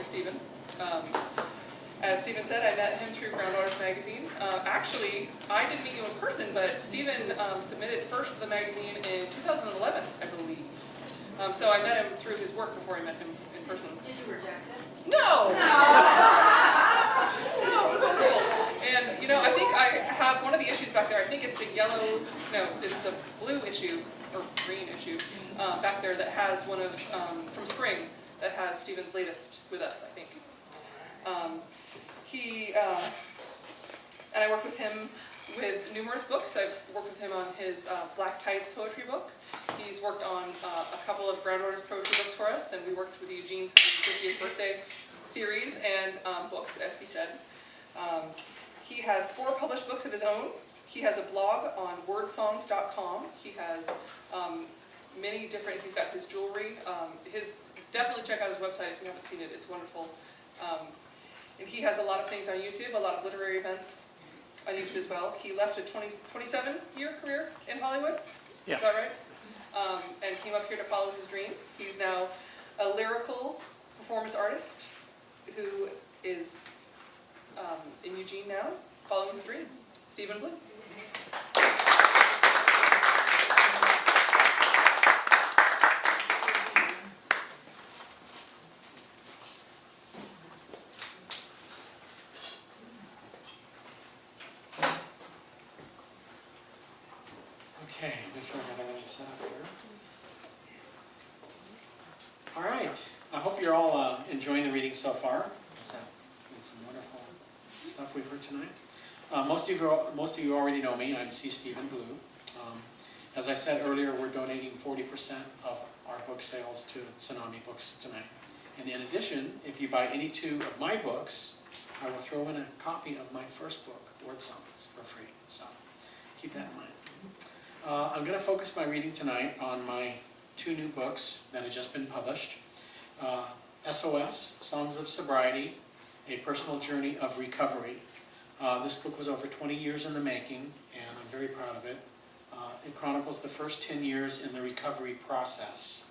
Stephen. As Stephen said, I met him through Groundwaters magazine. Actually, I didn't meet you in person, but Stephen submitted first for the magazine in 2011, I believe. So I met him through his work before I met him in person. Did you reject it? No! No, it was horrible. And, you know, I think I have one of the issues back there. I think it's the yellow, no, it's the blue issue, or green issue, back there that has one of, from spring, that has Stephen's latest with us, I think. And I worked with him with numerous books. I've worked with him on his Black Tides poetry book. He's worked on a couple of Groundwaters poetry books for us, and we worked with Eugene's 50th birthday series and books, as he said. He has 4 published books of his own. He has a blog on wordsongs.com. He has many different, he's got his jewelry. Definitely check out his website if you haven't seen it, it's wonderful. And he has a lot of things on YouTube, a lot of literary events on YouTube as well. He left a 27-year career in Hollywood, Yeah. Is that right? And came up here to follow his dream. He's now a lyrical performance artist who is in Eugene now, following his dream. Stephen Blue. Okay, make sure I have everything set up here. All right, I hope you're all enjoying the reading so far. It's some wonderful stuff we've heard tonight. Most of you already know me. I'm C. Stephen Blue. As I said earlier, we're donating 40% of our book sales to Tsunami Books tonight. And in addition, if you buy any 2 of my books, I will throw in a copy of my first book, Word Songs, for free. So keep that in mind. I'm going to focus my reading tonight on my 2 new books that have just been published. S.O.S, Songs of Sobriety, A Personal Journey of Recovery. This book was over 20 years in the making, and I'm very proud of it. It chronicles the first 10 years in the recovery process.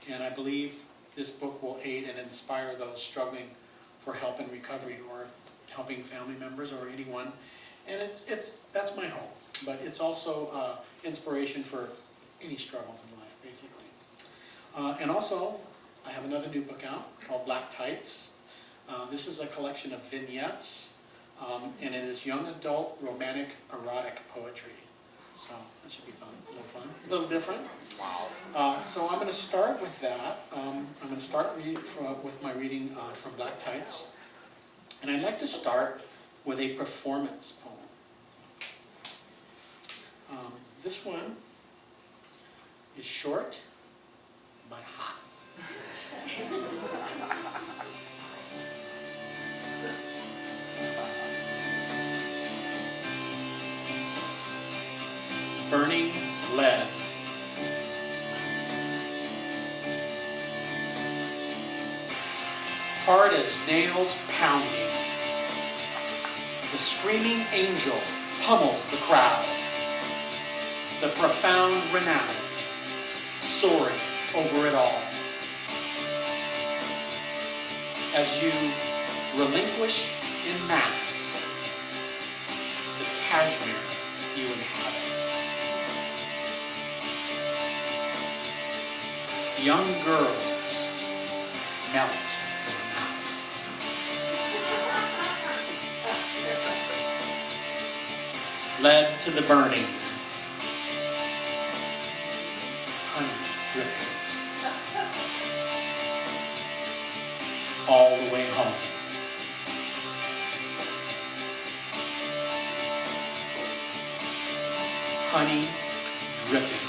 And I believe this book will aid and inspire those struggling for help in recovery or helping family members or anyone. And that's my hope. But it's also inspiration for any struggles in life, basically. And also, I have another new book out called Black Tides. This is a collection of vignettes, and it is young adult romantic erotic poetry. So that should be fun, a little different. Wow. So I'm going to start with that. I'm going to start with my reading from Black Tides. And I'd like to start with a performance poem. This one is short but hot. Burning lead. Hard as nails pounding. The screaming angel pummels the crowd. The profound renown soaring over it all. As you relinquish in mass the cashmere you inhabit. Young girls melt in the mouth. Led to the burning. Dripping all the way home. Honey dripping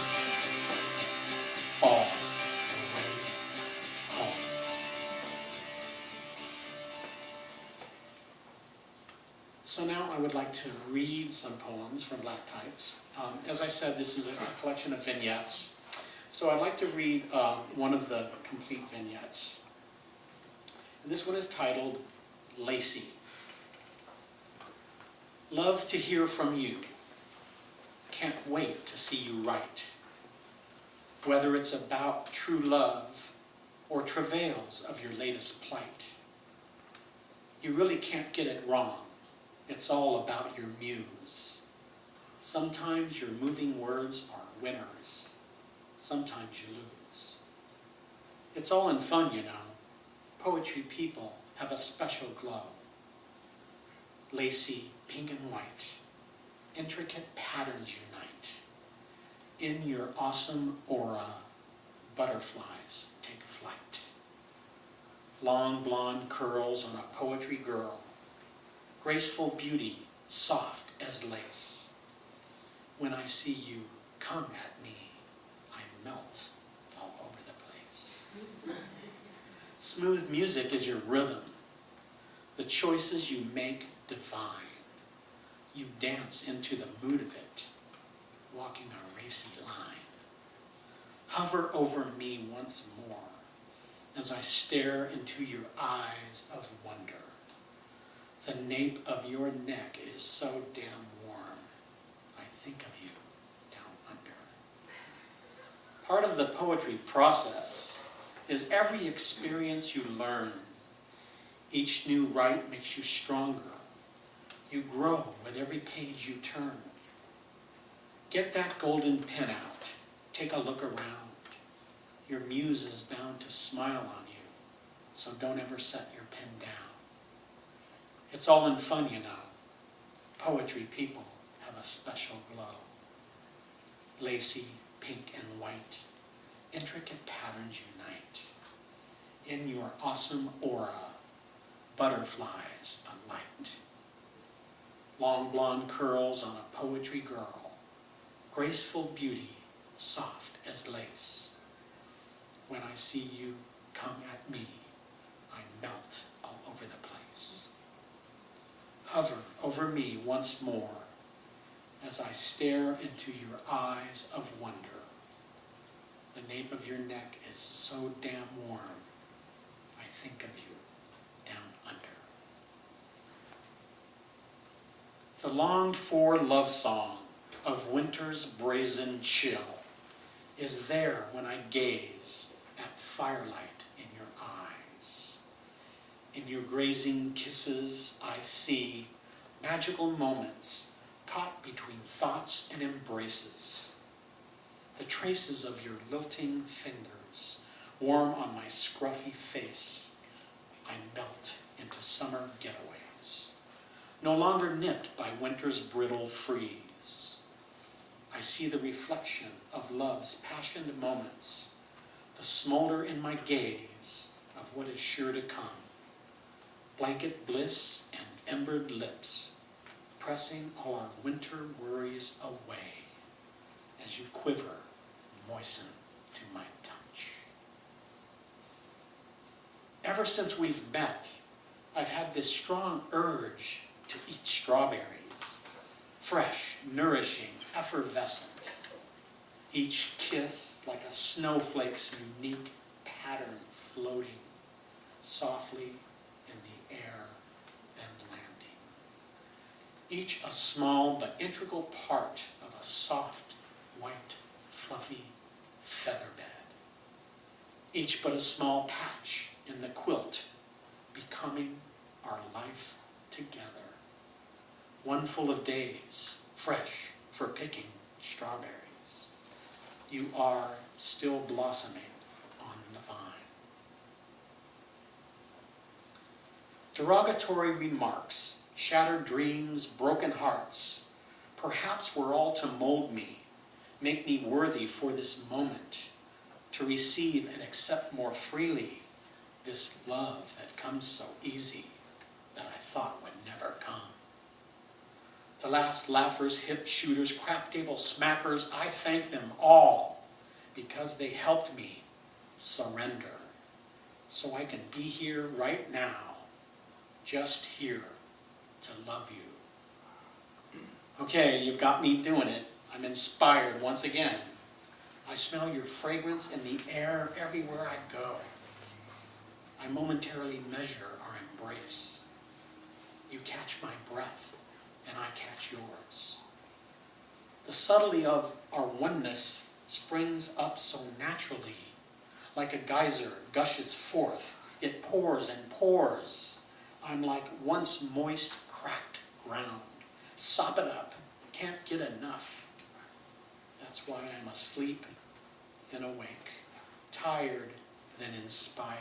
all the way home. So now I would like to read some poems from Black Tides. As I said, this is a collection of vignettes. So I'd like to read one of the complete vignettes. And this one is titled, Lacey. Love to hear from you. Can't wait to see you write. Whether it's about true love or travails of your latest plight. You really can't get it wrong. It's all about your muse. Sometimes your moving words are winners. Sometimes you lose. It's all in fun, you know. Poetry people have a special glow. Lacy, pink and white, intricate patterns unite. In your awesome aura, butterflies take flight. Long blonde curls on a poetry girl, graceful beauty, soft as lace. When I see you come at me, I melt all over the place. Smooth music is your rhythm. The choices you make divine. You dance into the mood of it, walking a racy line. Hover over me once more as I stare into your eyes of wonder. The nape of your neck is so damn warm, I think of you down under. Part of the poetry process is every experience you learn. Each new write makes you stronger. You grow with every page you turn. Get that golden pen out. Take a look around. Your muse is bound to smile on you, so don't ever set your pen down. It's all in fun, you know. Poetry people have a special glow. Lacy, pink and white, intricate patterns unite. In your awesome aura, butterflies alight. Long blonde curls on a poetry girl, graceful beauty, soft as lace. When I see you come at me, I melt all over the place. Hover over me once more as I stare into your eyes of wonder. The nape of your neck is so damn warm, I think of you down under. The longed-for love song of winter's brazen chill is there when I gaze at firelight in your eyes. In your grazing kisses I see magical moments caught between thoughts and embraces. The traces of your lilting fingers warm on my scruffy face. I melt into summer getaways, no longer nipped by winter's brittle freeze. I see the reflection of love's passionate moments, the smolder in my gaze of what is sure to come. Blanket bliss and embered lips, pressing all our winter worries away as you quiver, moisten to my touch. Ever since we've met, I've had this strong urge to eat strawberries, fresh, nourishing, effervescent. Each kiss like a snowflake's unique pattern floating softly in the air, then landing. Each a small but integral part of a soft, white, fluffy feather bed. Each but a small patch in the quilt, becoming our life together. One full of days, fresh for picking strawberries. You are still blossoming on the vine. Derogatory remarks, shattered dreams, broken hearts, perhaps were all to mold me, make me worthy for this moment, to receive and accept more freely this love that comes so easy that I thought would never come. The last laughers, hip shooters, crap table smackers, I thank them all because they helped me surrender so I can be here right now, just here to love you. Okay, you've got me doing it. I'm inspired once again. I smell your fragrance in the air everywhere I go. I momentarily measure our embrace. You catch my breath, and I catch yours. The subtlety of our oneness springs up so naturally, like a geyser gushes forth. It pours and pours, I'm like once moist, cracked ground. Sop it up, can't get enough. That's why I'm asleep, then awake, tired, then inspired.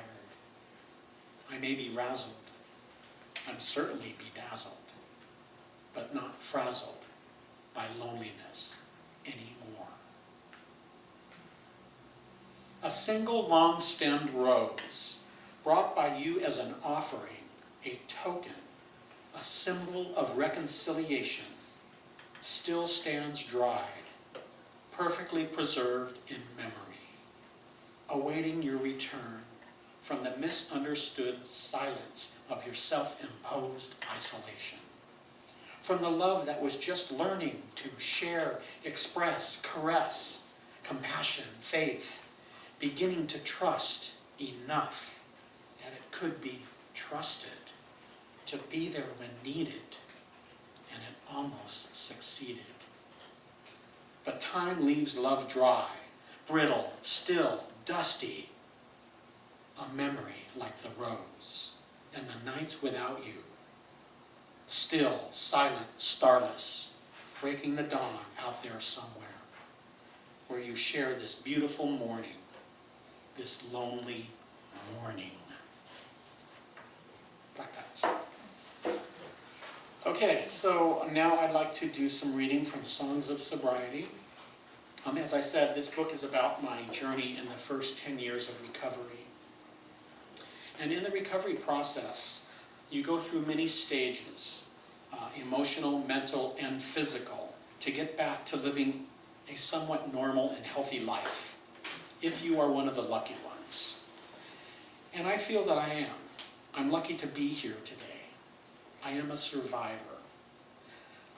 I may be razzled, I'm certainly bedazzled, but not frazzled by loneliness anymore. A single long-stemmed rose, brought by you as an offering, a token, a symbol of reconciliation, still stands dried, perfectly preserved in memory, awaiting your return from the misunderstood silence of your self-imposed isolation, from the love that was just learning to share, express, caress, compassion, faith, beginning to trust enough that it could be trusted, to be there when needed, and it almost succeeded. But time leaves love dry, brittle, still, dusty, a memory like the rose, and the nights without you, still, silent, starless, breaking the dawn out there somewhere, where you share this beautiful morning, this lonely morning. Black dots. Okay, so now I'd like to do some reading from Songs of Sobriety. As I said, this book is about my journey in the first 10 years of recovery. And in the recovery process, you go through many stages, emotional, mental, and physical, to get back to living a somewhat normal and healthy life, if you are one of the lucky ones. And I feel that I am. I'm lucky to be here today. I am a survivor.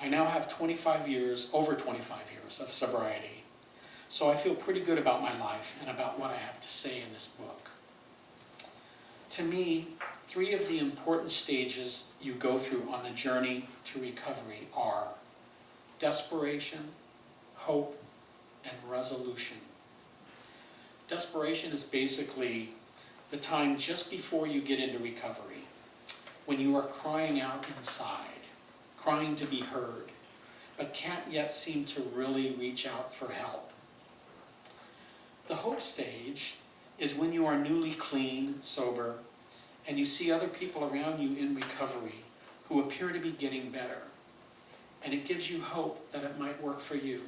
I now have over 25 years of sobriety, so I feel pretty good about my life and about what I have to say in this book. To me, 3 of the important stages you go through on the journey to recovery are desperation, hope, and resolution. Desperation is basically the time just before you get into recovery, when you are crying out inside, crying to be heard, but can't yet seem to really reach out for help. The hope stage is when you are newly clean, sober, and you see other people around you in recovery who appear to be getting better, and it gives you hope that it might work for you.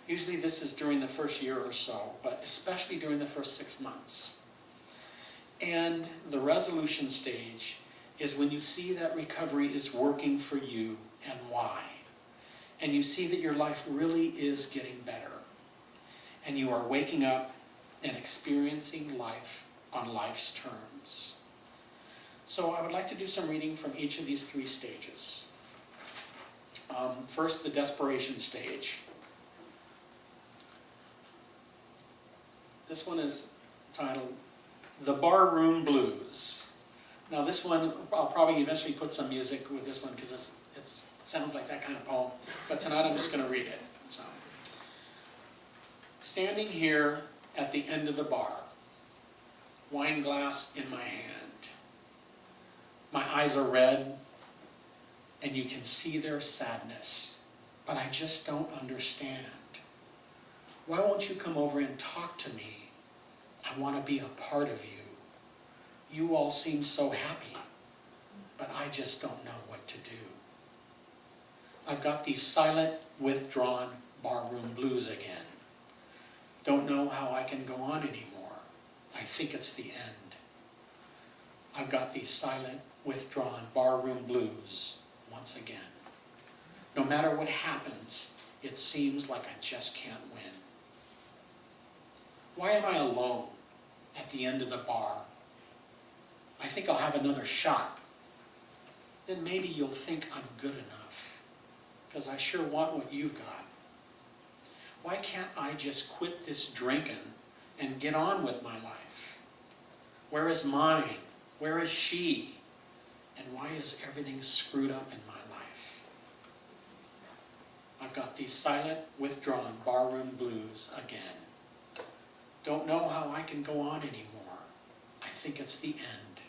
Usually this is during the first year or so, but especially during the first 6 months. And the resolution stage is when you see that recovery is working for you and why. And you see that your life really is getting better. And you are waking up and experiencing life on life's terms. So I would like to do some reading from each of these 3 stages. First, the desperation stage. This one is titled The Barroom Blues. Now this one, I'll probably eventually put some music with this one because it sounds like that kind of poem. But tonight I'm just going to read it. So, standing here at the end of the bar, wine glass in my hand. My eyes are red, and you can see their sadness, but I just don't understand. Why won't you come over and talk to me? I want to be a part of you. You all seem so happy, but I just don't know what to do. I've got these silent, withdrawn barroom blues again. Don't know how I can go on anymore. I think it's the end. I've got these silent, withdrawn barroom blues once again. No matter what happens, it seems like I just can't win. Why am I alone at the end of the bar? I think I'll have another shot. Then maybe you'll think I'm good enough, because I sure want what you've got. Why can't I just quit this drinking and get on with my life? Where is mine? Where is she? And why is everything screwed up in my life? I've got these silent, withdrawn barroom blues again. Don't know how I can go on anymore. I think it's the end.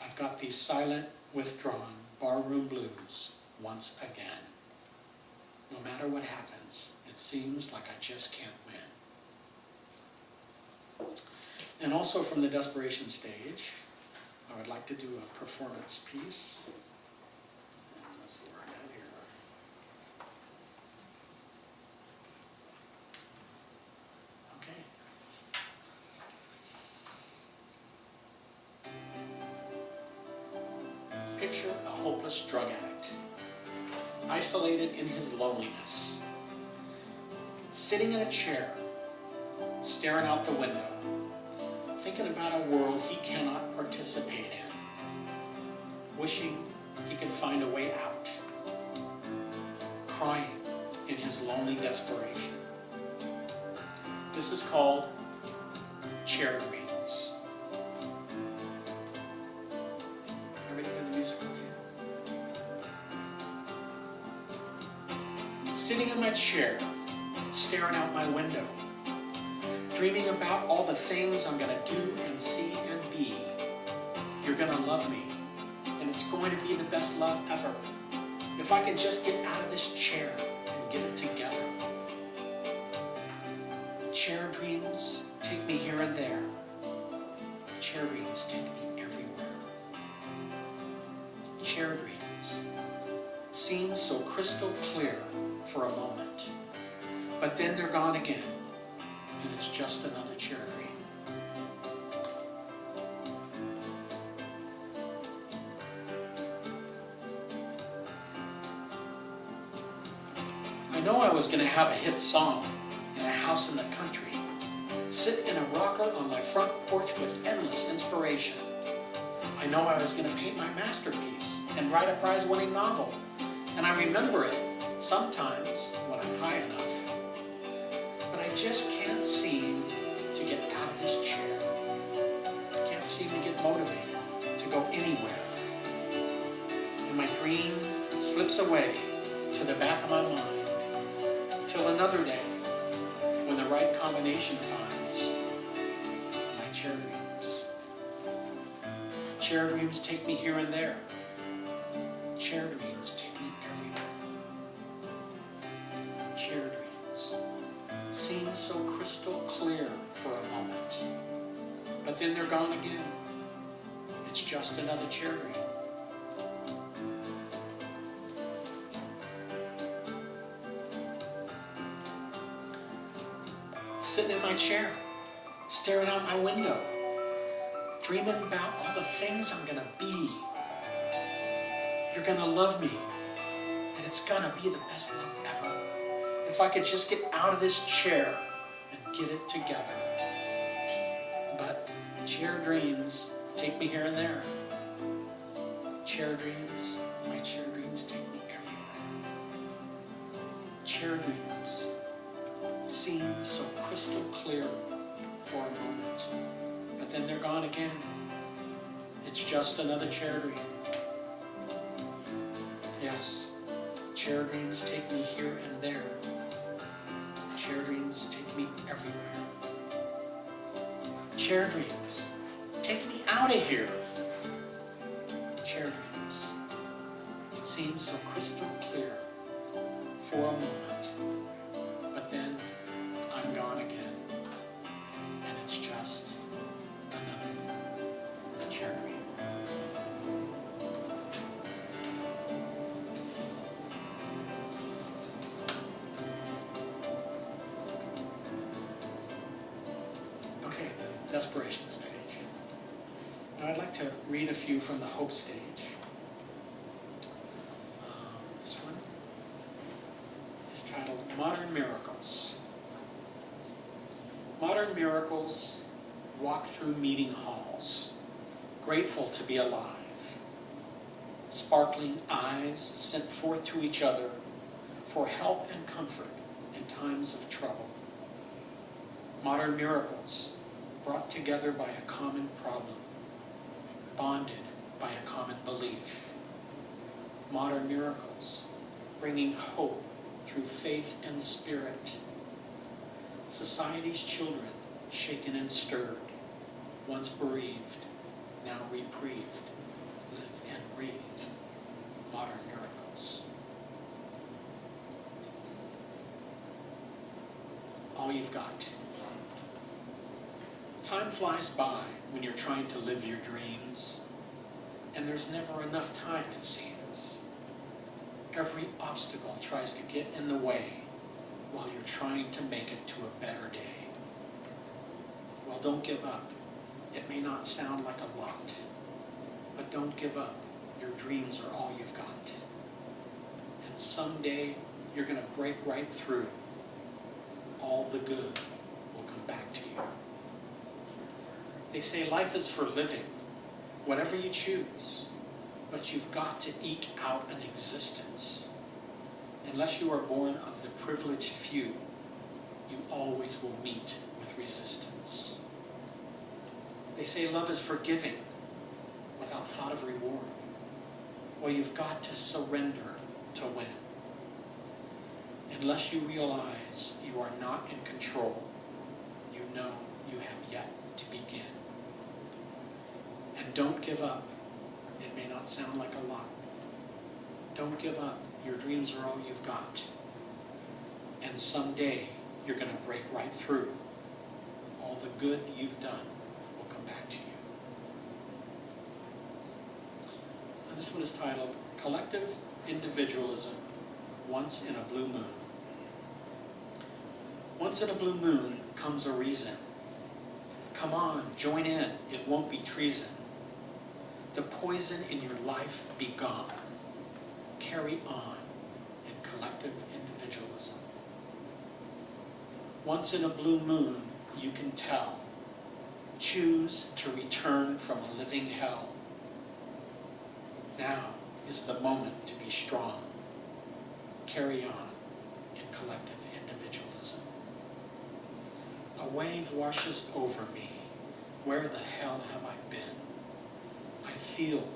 I've got these silent, withdrawn barroom blues once again. No matter what happens, it seems like I just can't win. And also from the Desperation stage, I would like to do a performance piece. Let's see where I'm at here. Okay. Picture a hopeless drug addict, isolated in his loneliness, sitting in a chair, staring out the window, thinking about a world he cannot participate in, wishing he could find a way out, crying in his lonely desperation. This is called Chair Dreams. Everybody hear the music okay? Sitting in my chair, staring out my window, dreaming about all the things I'm going to do and see and be. You're going to love me, and it's going to be the best love ever. If I can just get out of this chair and get it together. Chair dreams take me here and there. Chair dreams take me everywhere. Chair dreams seem so crystal clear for a moment, but then they're gone again, and it's just another chair dream. I know I was going to have a hit song in a house in the country, sit in a rocker on my front porch with endless inspiration. I know I was going to paint my masterpiece and write a prize-winning novel, and I remember it sometimes when I'm high enough. But I just can't seem to get out of this chair. I can't seem to get motivated to go anywhere. And my dream slips away to the back of my mind till another day when the right combination finds my chair dreams. Chair dreams take me here and there. Chair dreams take me everywhere. Chair dreams seem so crystal clear for a moment, but then they're gone again. It's just another chair dream. Sitting in my chair, staring out my window, dreaming about all the things I'm gonna be. You're gonna love me, and it's gonna be the best love ever. If I could just get out of this chair and get it together. But chair dreams take me here and there. Chair dreams, my chair dreams take me everywhere. Chair dreams seem so crystal clear for a moment, but then they're gone again. It's just another chair dream. Yes, chair dreams take me here and there. Chair dreams take me everywhere. Chair dreams take me out of here. Chair dreams seem so crystal clear for a moment, but then I'm gone again, and it's just another chair dream. Okay, the desperation stage. Now I'd like to read a few from the hope stage. This one is titled Modern Miracles. Modern miracles walk through meeting halls, grateful to be alive. Sparkling eyes sent forth to each other for help and comfort in times of trouble. Modern miracles brought together by a common problem, bonded by a common belief. Modern miracles bringing hope through faith and spirit. Society's children shaken and stirred, once bereaved, now reprieved. breathe modern miracles. All you've got. Time flies by when you're trying to live your dreams, and there's never enough time, it seems. Every obstacle tries to get in the way while you're trying to make it to a better day. Well, don't give up. It may not sound like a lot, but don't give up. Your dreams are all you've got. And someday you're going to break right through. All the good will come back to you. They say life is for living, whatever you choose, but you've got to eke out an existence. Unless you are born of the privileged few, you always will meet with resistance. They say love is forgiving without thought of reward. Well, you've got to surrender to win. Unless you realize you are not in control, you know you have yet to begin. And don't give up. It may not sound like a lot. Don't give up. Your dreams are all you've got. And someday you're going to break right through. All the good you've done will come back to you. And this one is titled, Collective Individualism, Once in a Blue Moon. Once in a blue moon comes a reason. Come on, join in, it won't be treason. The poison in your life be gone. Carry on in collective individualism. Once in a blue moon, you can tell. Choose to return from a living hell. Now is the moment to be strong. Carry on in collective individualism. A wave washes over me. Where the hell have I been? I feel,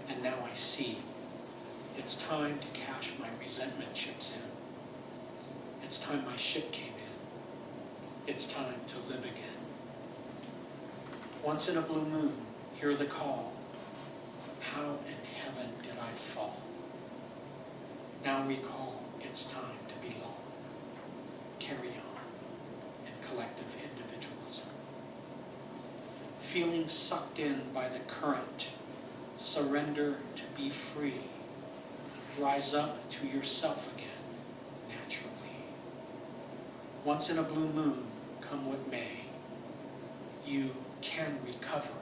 and now I see. It's time to cash my resentment chips in. It's time my ship came in. It's time to live again. Once in a blue moon, hear the call. How in heaven did I fall? Now recall, it's time to belong. Carry on in collective individualism. Feeling sucked in by the current, surrender to be free. Rise up to yourself again, naturally. Once in a blue moon, come what may, you can recover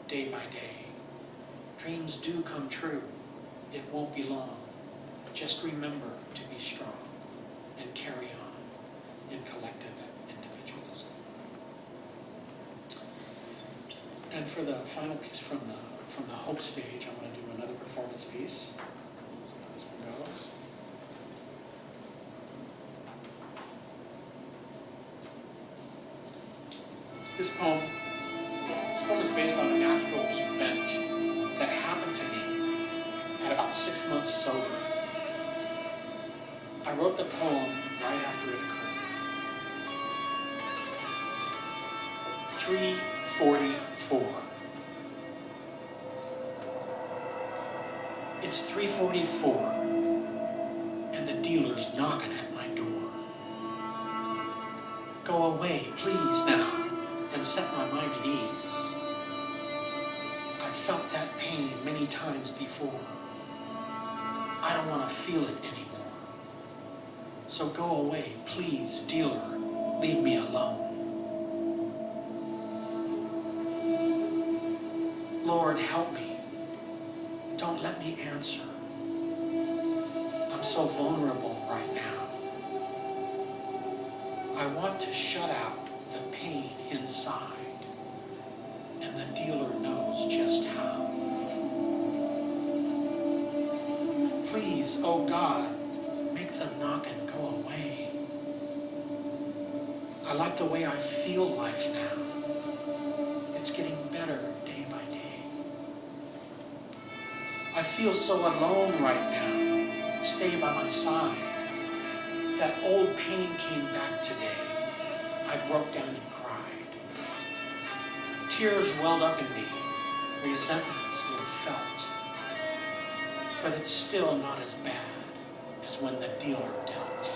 day by day. Dreams do come true. It won't be long. Just remember to be strong and carry on in collective individualism. And for the final piece from the Hope stage, I want to do another performance piece. So this one goes. This poem is based on an actual event that happened to me at about 6 months sober. I wrote the poem right after it occurred. 3:44. It's 3:44, and the dealer's knocking at my door. Go away, please, now, and set my mind at ease. I've felt that pain many times before. I don't want to feel it anymore. So go away, please, dealer, leave me alone. Lord, help me. Don't let me answer. I'm so vulnerable right now. I want to shut out the pain inside, and the dealer knows just how. Please, oh God, make the knocking go away. I like the way I feel life now. It's getting better day by day. I feel so alone right now. Stay by my side. That old pain came back today. I broke down and cried. Tears welled up in me. Resentments were felt. but it's still not as bad as when the dealer dealt.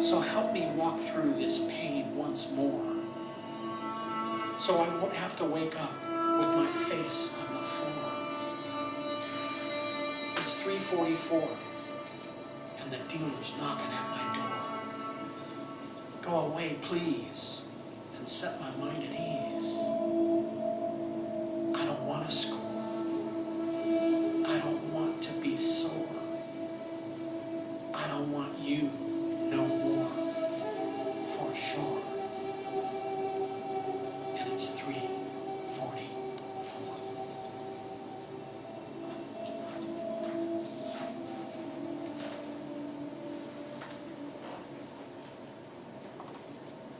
So help me walk through this pain once more, so I won't have to wake up with my face on the floor. It's 3:44, and the dealer's knocking at my door. Go away, please, and set my mind at ease. I don't want to score. I don't want to be sore. I don't want you no more, for sure. And it's 3:44.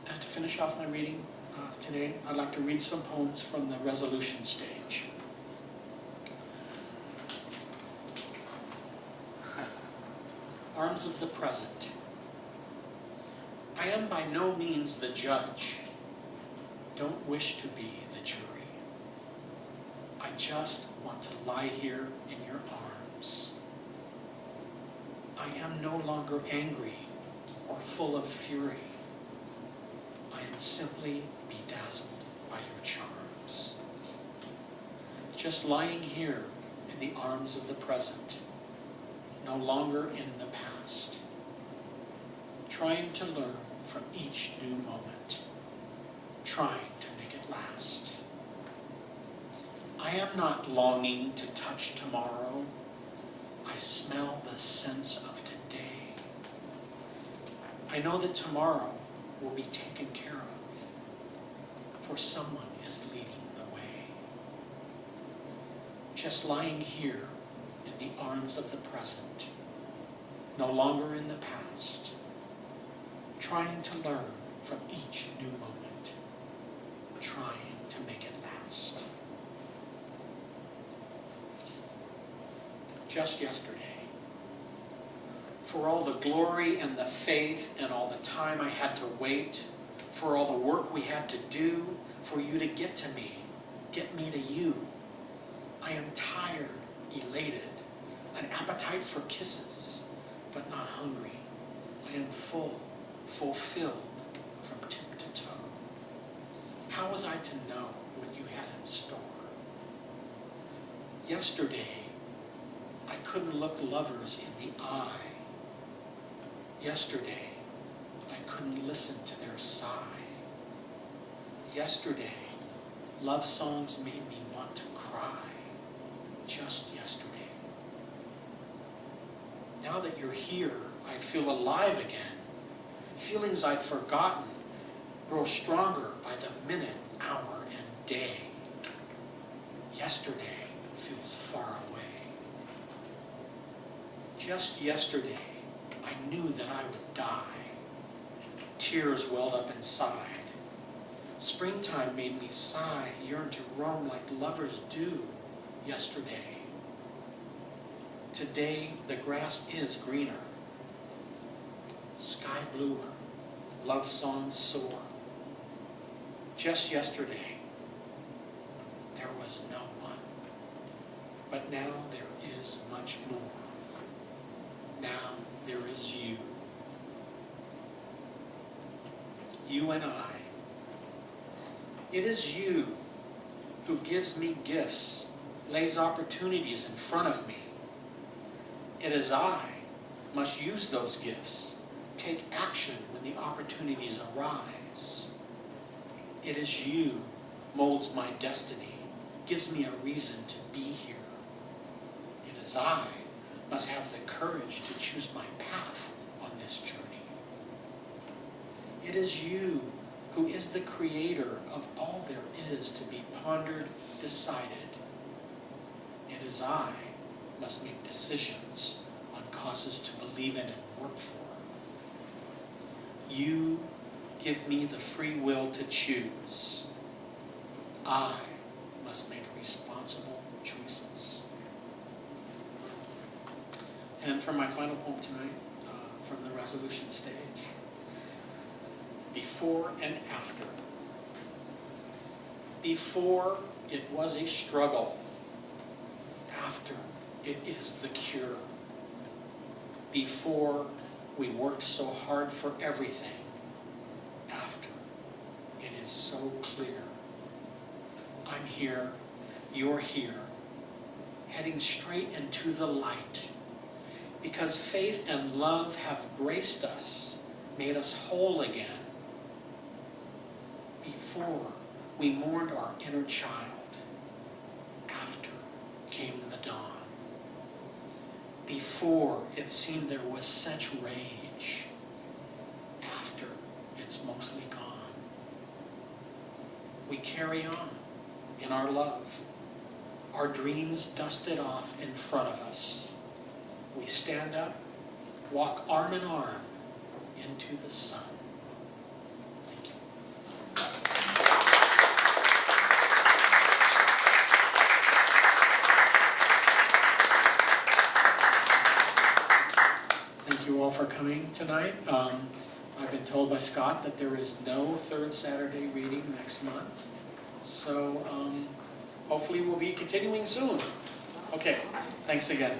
And to finish off my reading today, I'd like to read some poems from the resolution stage. Arms of the present. I am by no means the judge. Don't wish to be the jury. I just want to lie here in your arms. I am no longer angry or full of fury. I am simply bedazzled by your charms. Just lying here in the arms of the present, no longer in the past, trying to learn from each new moment, trying to make it last. I am not longing to touch tomorrow. I smell the sense of today. I know that tomorrow will be taken care of, for someone is leading the way. Just lying here in the arms of the present, no longer in the past, trying to learn from each new moment, trying to make it last. Just yesterday, for all the glory and the faith and all the time I had to wait, for all the work we had to do for you to get to me, get me to you, I am tired, elated, an appetite for kisses, but not hungry. I am full, fulfilled from tip to toe. How was I to know what you had in store? Yesterday, I couldn't look lovers in the eye. Yesterday, I couldn't listen to their sigh. Yesterday, love songs made me want to cry. Just yesterday. Now that you're here, I feel alive again. Feelings I'd forgotten grow stronger by the minute, hour, and day. Yesterday feels far away. Just yesterday, I knew that I would die. Tears welled up inside. Springtime made me sigh, yearn to roam like lovers do yesterday. Today, the grass is greener, sky bluer, love songs soar. Just yesterday, there was no one, but now there is much more. Now there is you. You and I. It is you who gives me gifts, lays opportunities in front of me. It is I must use those gifts, take action when the opportunities arise. It is you molds my destiny, gives me a reason to be here. It is I must have the courage to choose my path on this journey. It is you who is the creator of all there is to be pondered, decided. It is I must make decisions on causes to believe in and work for. You give me the free will to choose. I must make responsible choices. And for my final poem tonight, from the resolution stage, before and after. Before, it was a struggle. after it is the cure. Before we worked so hard for everything, after it is so clear. I'm here, you're here, heading straight into the light. Because faith and love have graced us, made us whole again. Before we mourned our inner child, after came the dawn. Before it seemed there was such rage, after it's mostly gone. We carry on in our love, our dreams dusted off in front of us. We stand up, walk arm in arm into the sun. Thank you. Thank you all for coming tonight. I've been told by Scott that there is no third Saturday reading next month. So hopefully we'll be continuing soon. Okay, thanks again.